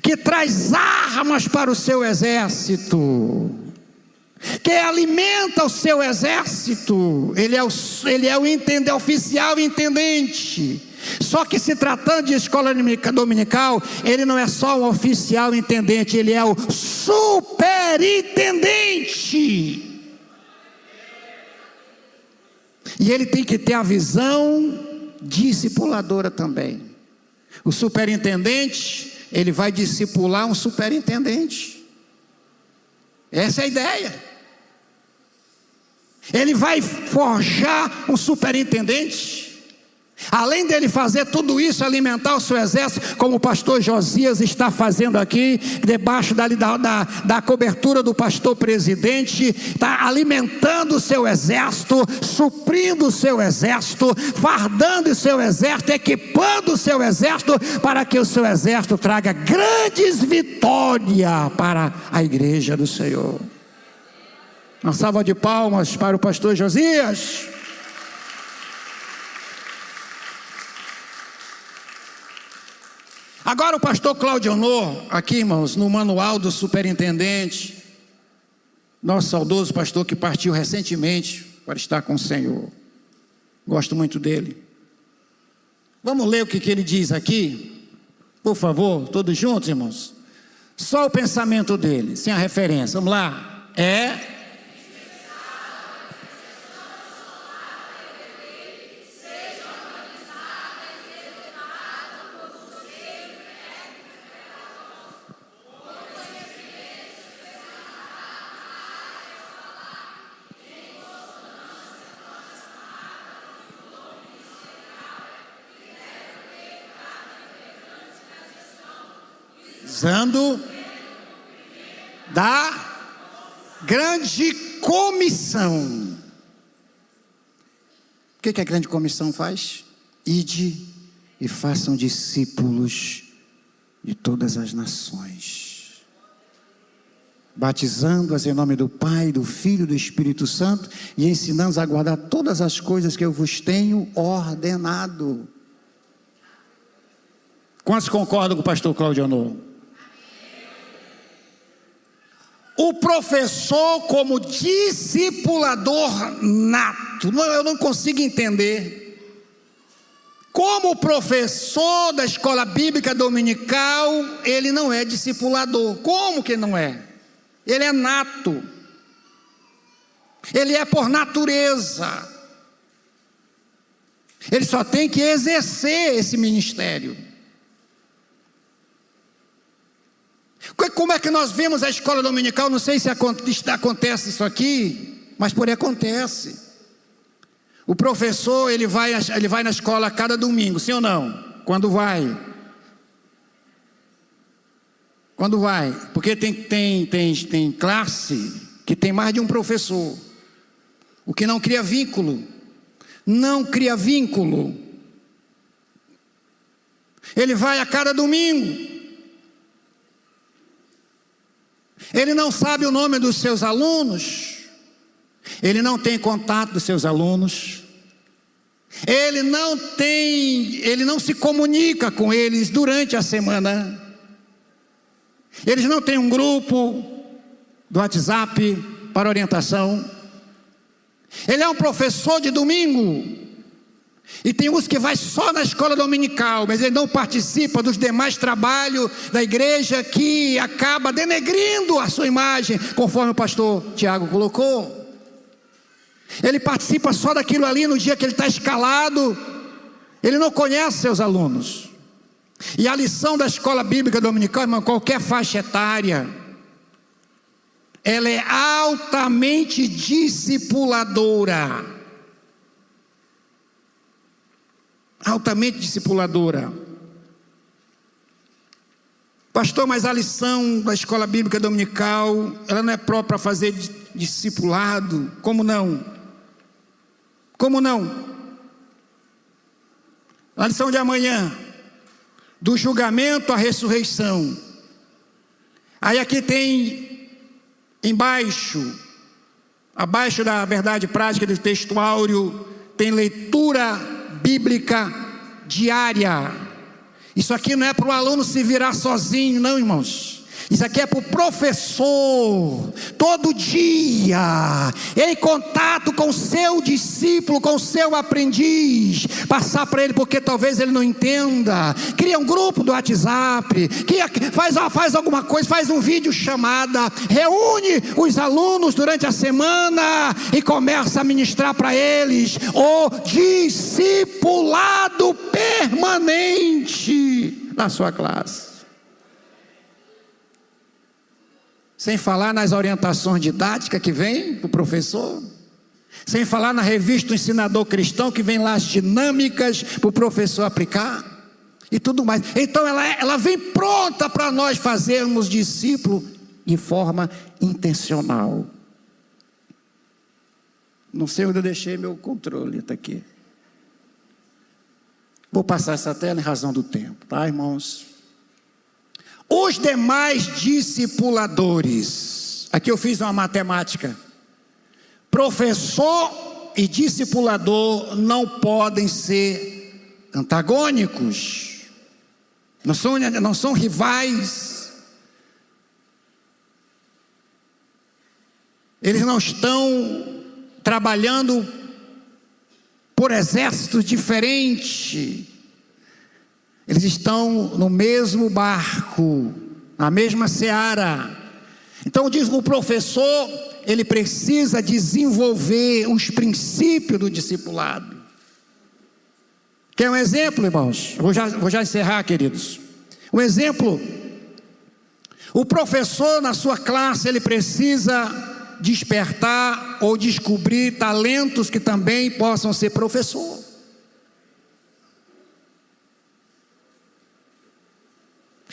que traz armas para o seu exército, que alimenta o seu exército. Ele é o oficial intendente. Só que se tratando de escola dominical, ele não é só um oficial intendente, ele é o superintendente. E ele tem que ter a visão discipuladora também. O superintendente, ele vai discipular um superintendente. Essa é a ideia. Ele vai forjar um superintendente. Além dele fazer tudo isso, alimentar o seu exército, como o pastor Josias está fazendo aqui, debaixo da cobertura do pastor presidente, está alimentando o seu exército, suprindo o seu exército, fardando o seu exército, equipando o seu exército, para que o seu exército traga grandes vitórias para a igreja do Senhor. Uma salva de palmas para o pastor Josias. Agora o pastor Cláudio Honor, aqui irmãos, no manual do superintendente, nosso saudoso pastor que partiu recentemente para estar com o Senhor, gosto muito dele. Vamos ler o que ele diz aqui, por favor, todos juntos, irmãos. Só o pensamento dele, sem a referência, vamos lá. Usando da grande comissão. O que a grande comissão faz? Ide e façam discípulos de todas as nações, batizando-as em nome do Pai, do Filho e do Espírito Santo, e ensinando-os a guardar todas as coisas que eu vos tenho ordenado. Quantos concordam com o pastor Cláudio Honor? O professor como discipulador nato. Eu não consigo entender Como professor da escola bíblica dominical, ele não é discipulador. Como que não é? Ele é nato. Ele é por natureza. Ele só tem que exercer esse ministério. Como é que nós vemos a escola dominical? Não sei se acontece isso aqui, mas por aí acontece. O professor, ele vai na escola a cada domingo, sim ou não? Quando vai? Quando vai? Porque tem classe que tem mais de um professor, o que não cria vínculo. Não cria vínculo. Ele vai a cada domingo. Ele não sabe o nome dos seus alunos. Ele não tem contato dos seus alunos. Ele não se comunica com eles durante a semana. Eles não têm um grupo do WhatsApp para orientação. Ele é um professor de domingo. E tem uns que vai só na escola dominical, mas ele não participa dos demais trabalhos da igreja, que acaba denegrindo a sua imagem, conforme o pastor Tiago colocou. Ele participa só daquilo ali no dia que ele está escalado. Ele não conhece seus alunos. E a lição da escola bíblica dominical, irmão, qualquer faixa etária, ela é altamente discipuladora. Altamente discipuladora. Pastor, mas a lição da escola bíblica dominical, ela não é própria para fazer discipulado? Como não? Como não? A lição de amanhã, do julgamento à ressurreição. Aí aqui tem embaixo, abaixo da verdade prática do texto áureo, tem leitura bíblica diária. Isso aqui não é para o aluno se virar sozinho, não, irmãos. Isso aqui é para o professor, todo dia, em contato com o seu discípulo, com o seu aprendiz, passar para ele, porque talvez ele não entenda. Cria um grupo do WhatsApp, faz alguma coisa, faz um vídeo chamada, reúne os alunos durante a semana e começa a ministrar para eles o discipulado permanente na sua classe. Sem falar nas orientações didáticas que vem para o professor. Sem falar na revista do Ensinador Cristão, que vem lá as dinâmicas para o professor aplicar. E tudo mais. Então ela vem pronta para nós fazermos discípulo de forma intencional. Não sei onde eu deixei meu controle, está aqui. Vou passar essa tela em razão do tempo, tá, irmãos? Os demais discipuladores, aqui eu fiz uma matemática. Professor e discipulador não podem ser antagônicos, não são rivais. Eles não estão trabalhando por exércitos diferentes. Eles estão no mesmo barco, na mesma seara. Então diz o professor, ele precisa desenvolver os princípios do discipulado. Quer um exemplo, irmãos? Vou já encerrar, queridos. Um exemplo: o professor na sua classe, ele precisa despertar ou descobrir talentos que também possam ser professor.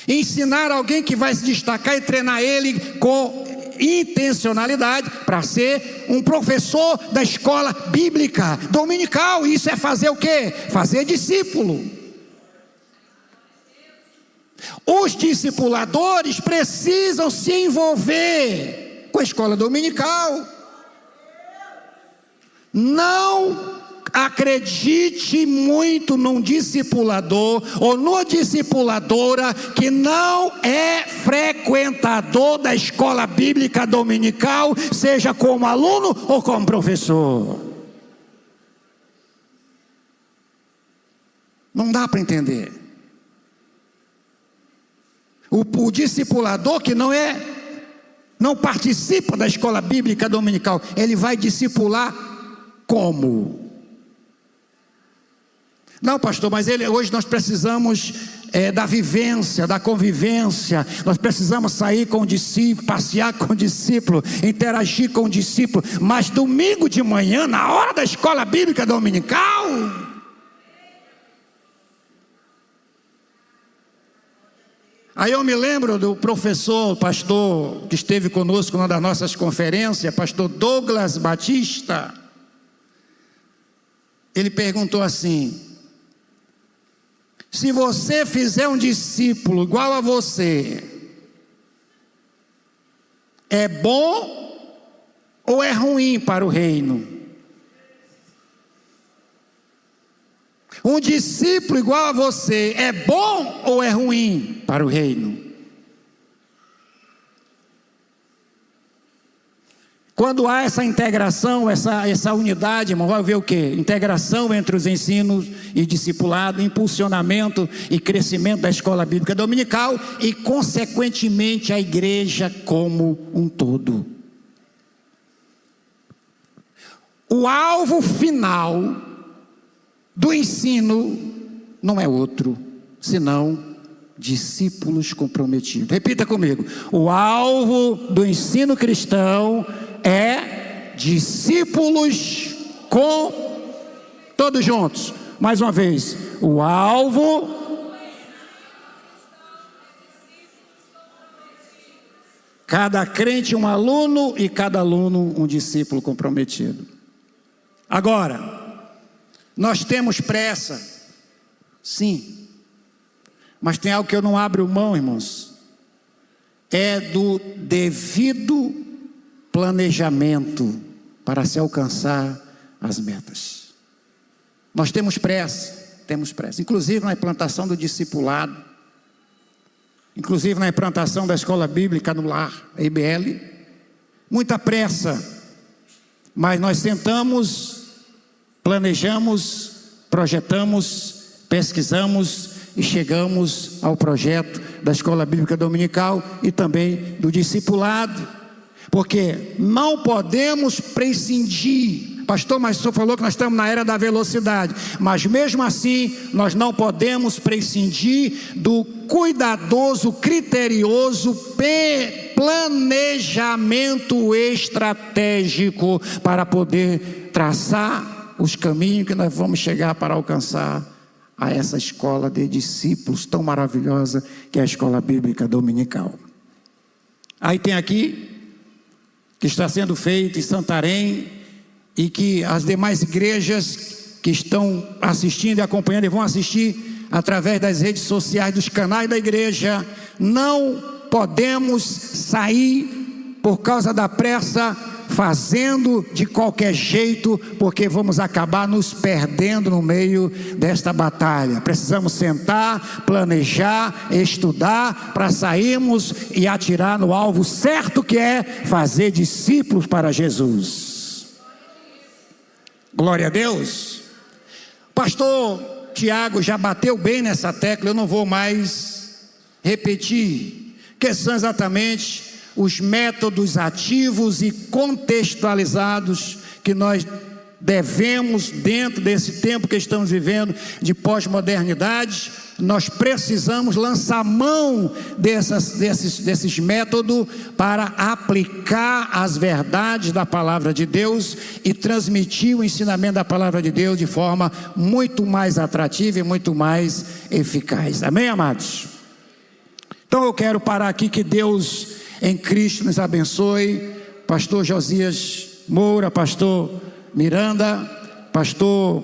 Ensinar alguém que vai se destacar e treinar ele com intencionalidade para ser um professor da escola bíblica dominical. Isso é fazer o quê? Fazer discípulo. Os discipuladores precisam se envolver com a escola dominical. Não acredite muito num discipulador ou numa discipuladora que não é frequentador da escola bíblica dominical, seja como aluno ou como professor. Não dá para entender. O discipulador que não participa da escola bíblica dominical, ele vai discipular como? Não, pastor, mas hoje nós precisamos da vivência, da convivência. Nós precisamos sair com o discípulo, passear com o discípulo, interagir com o discípulo. Mas domingo de manhã, na hora da escola bíblica dominical, aí eu me lembro do professor, pastor, que esteve conosco numa das nossas conferências, pastor Douglas Batista. Ele perguntou assim: se você fizer um discípulo igual a você, é bom ou é ruim para o reino? Um discípulo igual a você é bom ou é ruim para o reino? Quando há essa integração, essa unidade, irmão, vai ver o quê? Integração entre os ensinos e discipulado, impulsionamento e crescimento da escola bíblica dominical e, consequentemente, a igreja como um todo. O alvo final do ensino não é outro, senão discípulos comprometidos. Repita comigo: o alvo do ensino cristão é discípulos todos juntos, mais uma vez, o alvo, cada crente um aluno e cada aluno um discípulo comprometido. Agora, nós temos pressa, sim, mas tem algo que eu não abro mão, irmãos, é do devido planejamento para se alcançar as metas. Nós temos pressa, inclusive na implantação do discipulado, inclusive na implantação da escola bíblica no lar, IBL, muita pressa, mas nós sentamos, planejamos, projetamos, pesquisamos e chegamos ao projeto da escola bíblica dominical e também do discipulado. Porque não podemos prescindir. Pastor, mas o senhor falou que nós estamos na era da velocidade. Mas mesmo assim, nós não podemos prescindir do cuidadoso, criterioso planejamento estratégico para poder traçar os caminhos que nós vamos chegar para alcançar a essa escola de discípulos tão maravilhosa que é a escola bíblica dominical. Aí tem aqui que está sendo feito em Santarém e que as demais igrejas que estão assistindo e acompanhando e vão assistir através das redes sociais, dos canais da igreja. Não podemos sair por causa da pressa, fazendo de qualquer jeito, porque vamos acabar nos perdendo no meio desta batalha. Precisamos sentar, planejar, estudar, para sairmos e atirar no alvo certo, que é fazer discípulos para Jesus. Glória a Deus. Pastor Tiago já bateu bem nessa tecla, eu não vou mais repetir, que são exatamente os métodos ativos e contextualizados que nós devemos, dentro desse tempo que estamos vivendo de pós-modernidade, nós precisamos lançar mão desses métodos para aplicar as verdades da palavra de Deus e transmitir o ensinamento da palavra de Deus de forma muito mais atrativa e muito mais eficaz. Amém, amados? Então eu quero parar aqui. Que Deus em Cristo nos abençoe. Pastor Josias Moura, pastor Miranda, pastor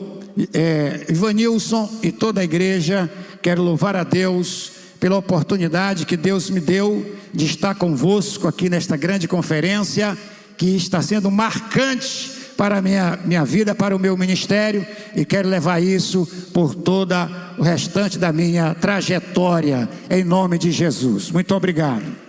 Ivanilson e toda a igreja. Quero louvar a Deus pela oportunidade que Deus me deu de estar convosco aqui nesta grande conferência, que está sendo marcante para a minha vida, para o meu ministério, e quero levar isso por toda o restante da minha trajetória, em nome de Jesus. Muito obrigado.